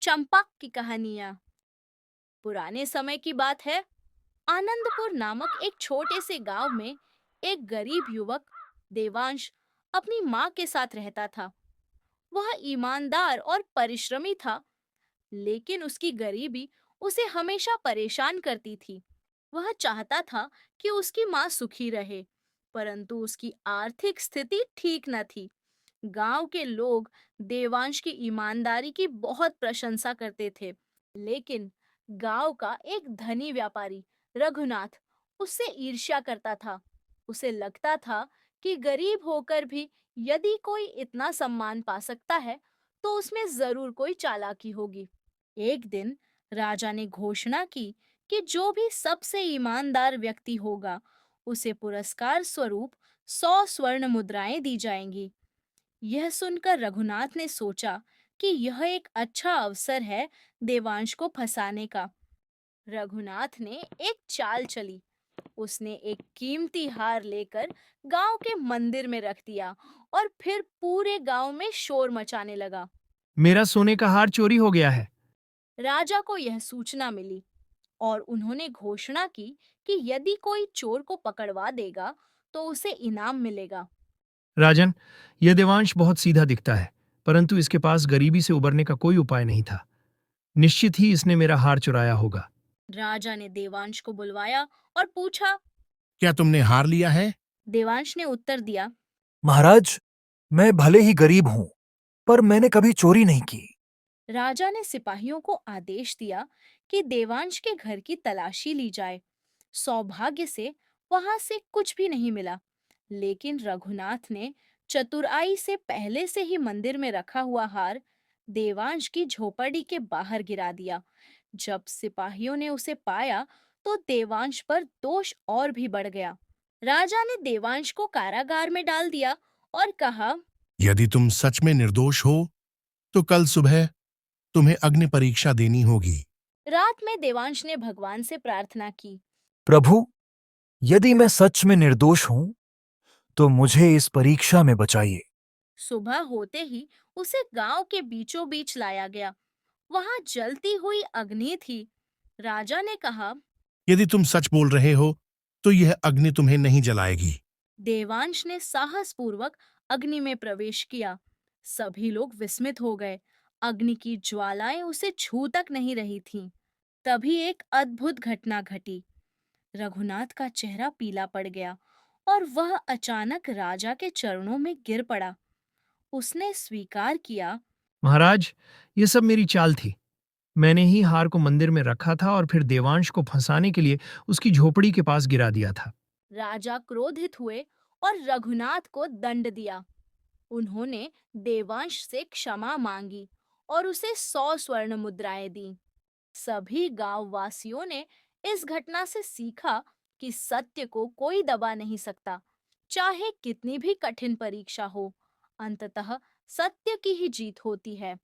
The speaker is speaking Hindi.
चंपा की कहानियां। पुराने समय की बात है। आनंदपुर नामक एक छोटे से गांव में एक गरीब युवक देवांश अपनी माँ के साथ रहता था। वह ईमानदार और परिश्रमी था, लेकिन उसकी गरीबी उसे हमेशा परेशान करती थी। वह चाहता था कि उसकी माँ सुखी रहे, परंतु उसकी आर्थिक स्थिति ठीक न थी। गांव के लोग देवांश की ईमानदारी की बहुत प्रशंसा करते थे, लेकिन गांव का एक धनी व्यापारी रघुनाथ उससे ईर्ष्या करता था। उसे लगता था कि गरीब होकर भी यदि कोई इतना सम्मान पा सकता है, तो उसमें जरूर कोई चालाकी होगी। एक दिन राजा ने घोषणा की कि जो भी सबसे ईमानदार व्यक्ति होगा, उसे पुरस्कार स्वरूप 100 स्वर्ण मुद्राएं दी जाएंगी। यह सुनकर रघुनाथ ने सोचा कि यह एक अच्छा अवसर है देवांश को फंसाने का। रघुनाथ ने एक चाल चली। उसने एक कीमती हार लेकर गांव के मंदिर में रख दिया और फिर पूरे गांव में शोर मचाने लगा। मेरा सोने का हार चोरी हो गया है। राजा को यह सूचना मिली और उन्होंने घोषणा की कि यदि कोई चोर को पकड़वा देगा, तो उसे इनाम मिलेगा। राजन, यह देवांश बहुत सीधा दिखता है, परंतु इसके पास गरीबी से उबरने का कोई उपाय नहीं था। निश्चित ही इसने मेरा हार चुराया होगा। राजा ने देवांश को बुलवाया और पूछा। क्या तुमने हार लिया है? देवांश ने उत्तर दिया। महाराज, मैं भले ही गरीब हूं, पर मैंने कभी चोरी नहीं की। राजा ने सिपाहियों को आदेश दिया कि देवांश के घर की तलाशी ली जाए। सौभाग्य से वहां से कुछ भी नहीं मिला, लेकिन रघुनाथ ने चतुराई से पहले से ही मंदिर में रखा हुआ हार देवांश की झोपड़ी के बाहर गिरा दिया। जब सिपाहियों ने उसे पाया, तो देवांश पर दोष और भी बढ़ गया। राजा ने देवांश को कारागार में डाल दिया और कहा। यदि तुम सच में निर्दोष हो, तो कल सुबह तुम्हें अग्नि परीक्षा देनी होगी। रात में देवांश ने भगवान से प्रार्थना की। प्रभु, यदि मैं सच में निर्दोष हूं, तो मुझे इस परीक्षा में बचाइए। सुबह होते ही उसे गांव के बीचों बीच लाया गया। वहां जलती हुई अग्नि थी। राजा ने कहा। यदि तुम सच बोल रहे हो, तो यह अग्नि तुम्हें नहीं जलाएगी। देवांश ने साहस पूर्वक अग्नि में प्रवेश किया। सभी लोग विस्मित हो गए। अग्नि की ज्वालाएं उसे छू तक नहीं रही थीं। तभी एक अद्भुत घटना घटी। रघुनाथ का चेहरा पीला पड़ गया और वह अचानक राजा के चरणों में गिर पड़ा। उसने स्वीकार किया। महाराज, यह सब मेरी चाल थी। मैंने ही हार को मंदिर में रखा था और फिर देवांश को फंसाने के लिए उसकी झोपड़ी के पास गिरा दिया था। राजा क्रोधित हुए और रघुनाथ को दंड दिया। उन्होंने देवांश से क्षमा मांगी और उसे 100 स्वर्ण मुद्राएं दी। सभी गांव वासियों ने इस घटना से सीखा कि सत्य को कोई दबा नहीं सकता, चाहे कितनी भी कठिन परीक्षा हो। अंततः सत्य की ही जीत होती है।